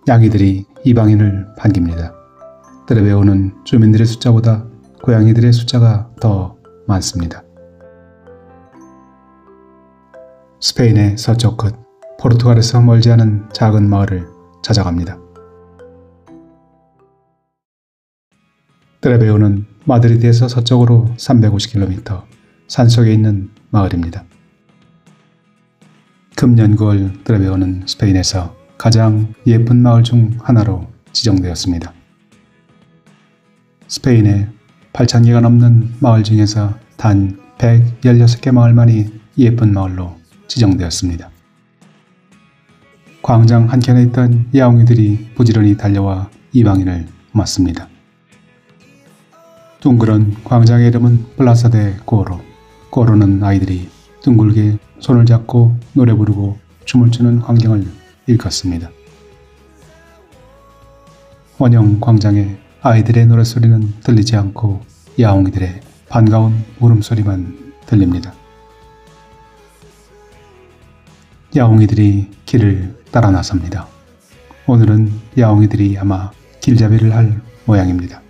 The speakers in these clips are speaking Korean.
양이들이 이방인을 반깁니다. 떼레베오는 주민들의 숫자보다 고양이들의 숫자가 더 많습니다. 스페인의 서쪽 끝, 포르투갈에서 멀지 않은 작은 마을을 찾아갑니다. 떼레베오는 마드리드에서 서쪽으로 350km 산속에 있는 마을입니다. 금년 9월 떼레베오는 스페인에서 가장 예쁜 마을 중 하나로 지정되었습니다. 스페인의 8,000개가 넘는 마을 중에서 단 116개 마을만이 예쁜 마을로 지정되었습니다. 광장 한켠에 있던 야옹이들이 부지런히 달려와 이방인을 맞습니다. 둥그런 광장의 이름은 플라사 데 꼬로. 꼬로는 아이들이 둥글게 손을 잡고 노래 부르고 춤을 추는 광경을 일컫습니다. 원형 광장에 아이들의 노랫소리는 들리지 않고 야옹이들의 반가운 울음소리만 들립니다. 야옹이들이 길을 따라 나섭니다. 오늘은 야옹이들이 아마 길잡이를 할 모양입니다.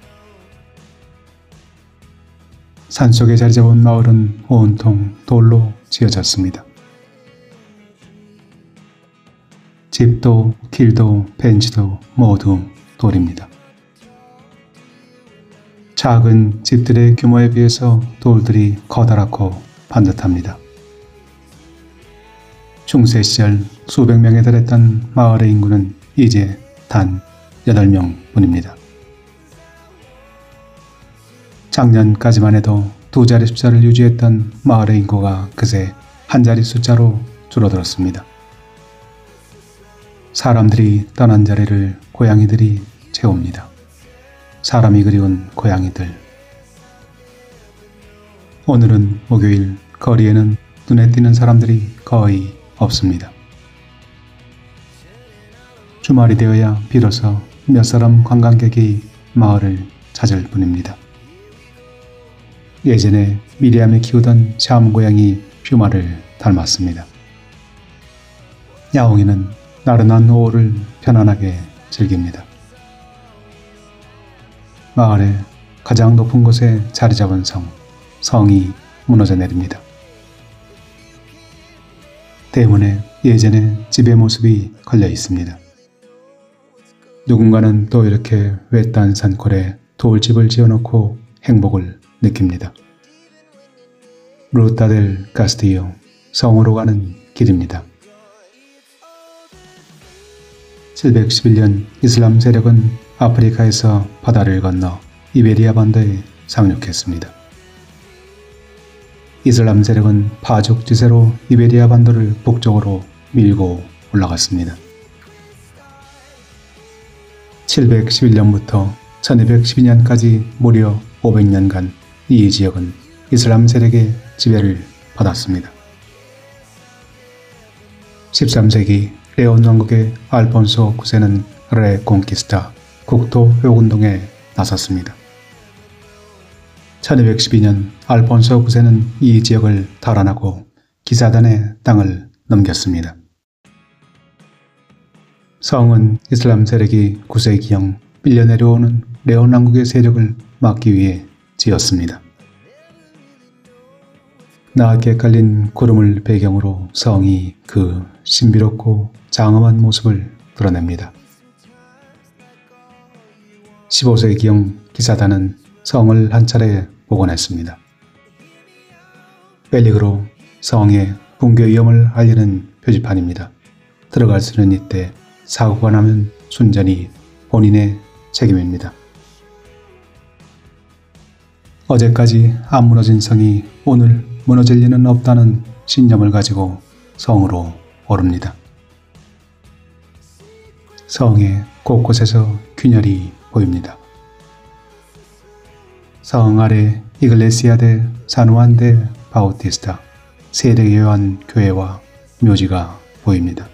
산속에 자리 잡은 마을은 온통 돌로 지어졌습니다. 집도 길도 벤치도 모두 돌입니다. 작은 집들의 규모에 비해서 돌들이 커다랗고 반듯합니다. 중세 시절 수백 명에 달했던 마을의 인구는 이제 단 8명 뿐입니다. 작년까지만 해도 두 자리 숫자를 유지했던 마을의 인구가 그새 한 자리 숫자로 줄어들었습니다. 사람들이 떠난 자리를 고양이들이 채웁니다. 사람이 그리운 고양이들. 오늘은 목요일, 거리에는 눈에 띄는 사람들이 거의 없습니다. 주말이 되어야 비로소 몇 사람 관광객이 마을을 찾을 뿐입니다. 예전에 미리암이 키우던 샤움 고양이 퓨마를 닮았습니다. 야옹이는 나른한 오후를 편안하게 즐깁니다. 마을의 가장 높은 곳에 자리 잡은 성이 무너져 내립니다. 대문에 예전의 집의 모습이 걸려 있습니다. 누군가는 또 이렇게 외딴 산골에 돌집을 지어놓고 행복을 느낍니다. 루타 델 카스티요, 성으로 가는 길입니다. 711년 이슬람 세력은 아프리카에서 바다를 건너 이베리아 반도에 상륙했습니다. 이슬람 세력은 파죽 지세로 이베리아 반도를 북쪽으로 밀고 올라갔습니다. 711년부터 1212년까지 무려 500년간 이 지역은 이슬람 세력의 지배를 받았습니다. 13세기 레온 왕국의 알폰소 9세는 레콘키스타 국토 회복운동에 나섰습니다. 1212년 알폰소 9세는 이 지역을 탈환하고 기사단의 땅을 넘겼습니다. 성은 이슬람 세력이 9세기경 밀려 내려오는 레온 왕국의 세력을 막기 위해 지었습니다. 나하게 깔린 구름을 배경으로 성이 그 신비롭고 장엄한 모습을 드러냅니다. 15세기경 기사단은 성을 한 차례 복원했습니다. 벨리그로 성의 붕괴 위험을 알리는 표지판입니다. 들어갈 수는 있대 사고가 나면 순전히 본인의 책임입니다. 어제까지 안 무너진 성이 오늘 무너질 리는 없다는 신념을 가지고 성으로 오릅니다. 성의 곳곳에서 균열이 보입니다. 성 아래 이글레시아 데 산후안 데 바우티스타 세례요한 교회와 묘지가 보입니다.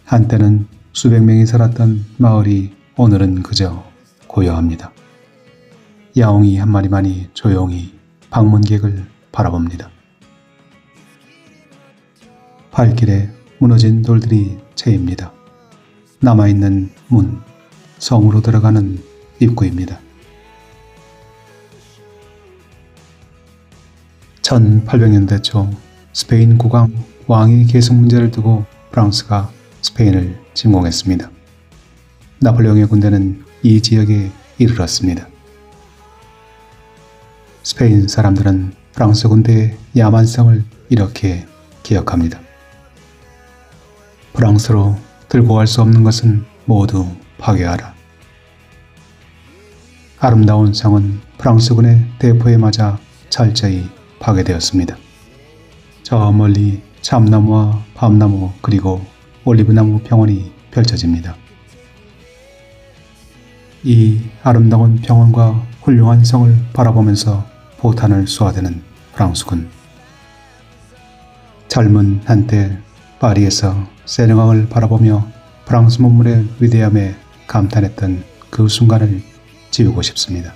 한때는 수백 명이 살았던 마을이 오늘은 그저 고요합니다. 야옹이 한 마리만이 조용히 방문객을 바라봅니다. 발길에 무너진 돌들이 채입니다. 남아있는 문, 성으로 들어가는 입구입니다. 1800년대 초 스페인 국왕 왕위 계승 문제를 두고 프랑스가 스페인을 침공했습니다. 나폴레옹의 군대는 이 지역에 이르렀습니다. 스페인 사람들은 프랑스 군대의 야만성을 이렇게 기억합니다. 프랑스로 들고 갈 수 없는 것은 모두 파괴하라. 아름다운 성은 프랑스군의 대포에 맞아 철저히 파괴되었습니다. 저 멀리 참나무와 밤나무 그리고 올리브나무 평원이 펼쳐집니다. 이 아름다운 평원과 훌륭한 성을 바라보면서 포탄을 쏘아대는 프랑스군. 젊은 한때 파리에서 세렝강을 바라보며 프랑스 문물의 위대함에 감탄했던 그 순간을 지우고 싶습니다.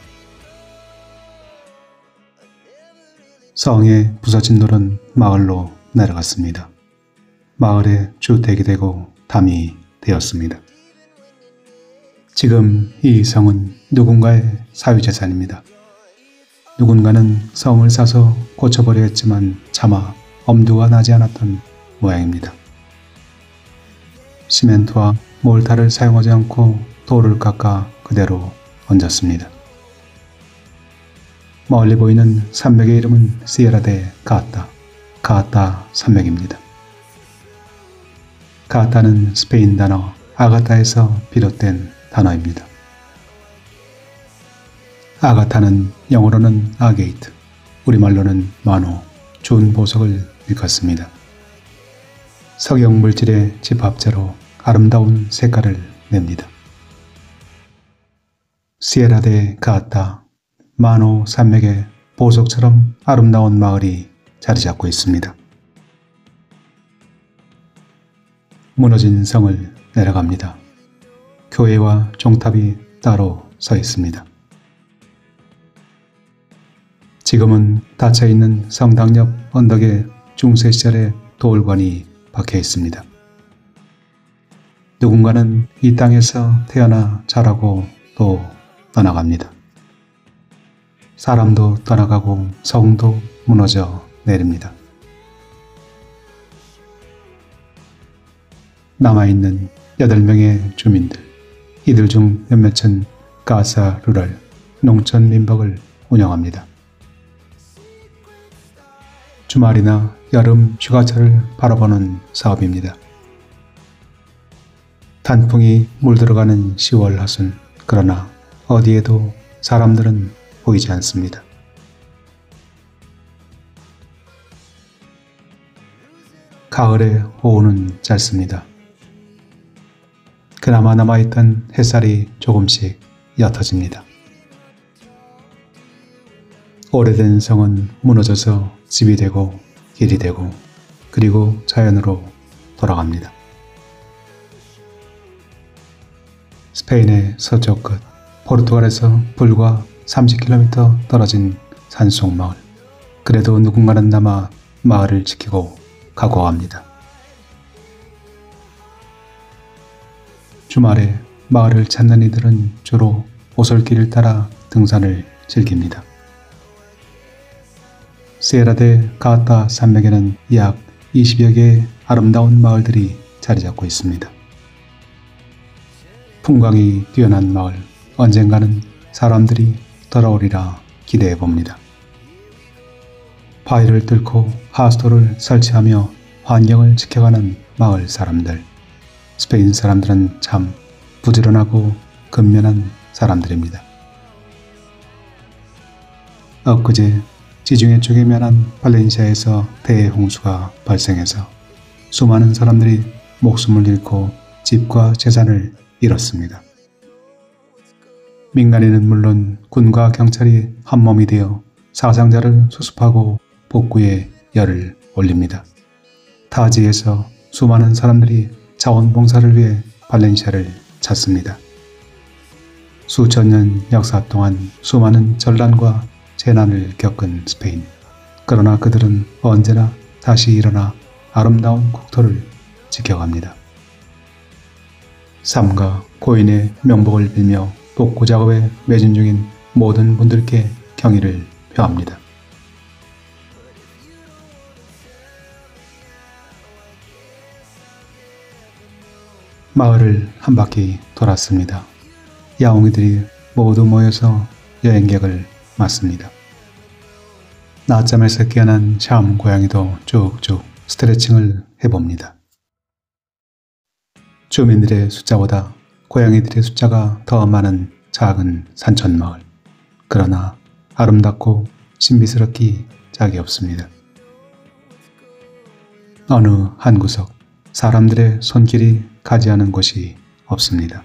성에 부서진 돌은 마을로 내려갔습니다. 마을에 주택이 되고 담이 되었습니다. 지금 이 성은 누군가의 사유재산입니다. 누군가는 성을 사서 고쳐버려 했지만 차마 엄두가 나지 않았던 모양입니다. 시멘트와 몰타를 사용하지 않고 돌을 깎아 그대로 얹었습니다. 멀리 보이는 산맥의 이름은 시에라 데 가타 산맥입니다. 가타는 스페인 단어 아가타에서 비롯된 단어입니다. 아가타는 영어로는 아게이트, 우리말로는 만호, 좋은 보석을 일컫습니다. 석영 물질의 집합체로 아름다운 색깔을 냅니다. 시에라 데 가타, 만호 산맥에 보석처럼 아름다운 마을이 자리 잡고 있습니다. 무너진 성을 내려갑니다. 교회와 종탑이 따로 서 있습니다. 지금은 닫혀있는 성당 옆 언덕에 중세시절의 돌관이 박혀 있습니다. 누군가는 이 땅에서 태어나 자라고 또 떠나갑니다. 사람도 떠나가고 성도 무너져 내립니다. 남아있는 8명의 주민들, 이들 중 몇몇은 가사 루랄, 농촌 민박을 운영합니다. 주말이나 여름 휴가철을 바라보는 사업입니다. 단풍이 물들어가는 10월 하순, 그러나 어디에도 사람들은 보이지 않습니다. 가을의 오후는 짧습니다. 그나마 남아있던 햇살이 조금씩 옅어집니다. 오래된 성은 무너져서 집이 되고 길이 되고 그리고 자연으로 돌아갑니다. 스페인의 서쪽 끝, 포르투갈에서 불과 30km 떨어진 산속 마을. 그래도 누군가는 남아 마을을 지키고 각오합니다. 주말에 마을을 찾는 이들은 주로 오솔길을 따라 등산을 즐깁니다. 시에라 데 가타 산맥에는 약 20여 개의 아름다운 마을들이 자리 잡고 있습니다. 풍광이 뛰어난 마을, 언젠가는 사람들이 돌아오리라 기대해 봅니다. 바위를 뚫고 하수도를 설치하며 환경을 지켜가는 마을 사람들. 스페인 사람들은 참 부지런하고 근면한 사람들입니다. 엊그제 지중해 쪽에 면한 발렌시아에서 대홍수가 발생해서 수많은 사람들이 목숨을 잃고 집과 재산을 잃었습니다. 민간인은 물론 군과 경찰이 한몸이 되어 사상자를 수습하고 복구에 열을 올립니다. 타지에서 수많은 사람들이 자원봉사를 위해 발렌시아를 찾습니다. 수천 년 역사 동안 수많은 전란과 재난을 겪은 스페인. 그러나 그들은 언제나 다시 일어나 아름다운 국토를 지켜갑니다. 삼가 고인의 명복을 빌며 복구 작업에 매진 중인 모든 분들께 경의를 표합니다. 마을을 한 바퀴 돌았습니다. 야옹이들이 모두 모여서 여행객을 맞습니다. 낮잠에서 깨어난 샴 고양이도 쭉쭉 스트레칭을 해봅니다. 주민들의 숫자보다 고양이들의 숫자가 더 많은 작은 산천마을. 그러나 아름답고 신비스럽기 짝이 없습니다. 어느 한 구석 사람들의 손길이 가지 않은 곳이 없습니다.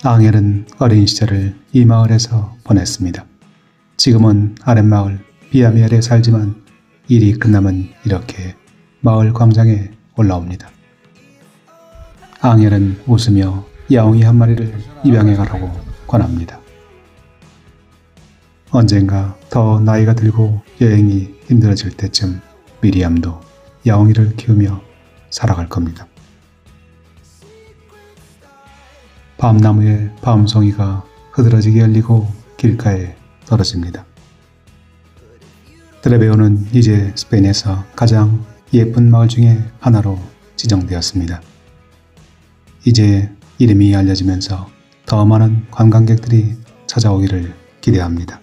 앙헬은 어린 시절을 이 마을에서 보냈습니다. 지금은 아랫마을 비아미엘에 살지만 일이 끝나면 이렇게 마을 광장에 올라옵니다. 앙헬은 웃으며 야옹이 한 마리를 입양해 가라고 권합니다. 언젠가 더 나이가 들고 여행이 힘들어질 때쯤 미리암도 야옹이를 키우며 살아갈 겁니다. 밤나무에 밤송이가 흐드러지게 열리고 길가에 떨어집니다. 트레베오는 이제 스페인에서 가장 예쁜 마을 중에 하나로 지정되었습니다. 이제 이름이 알려지면서 더 많은 관광객들이 찾아오기를 기대합니다.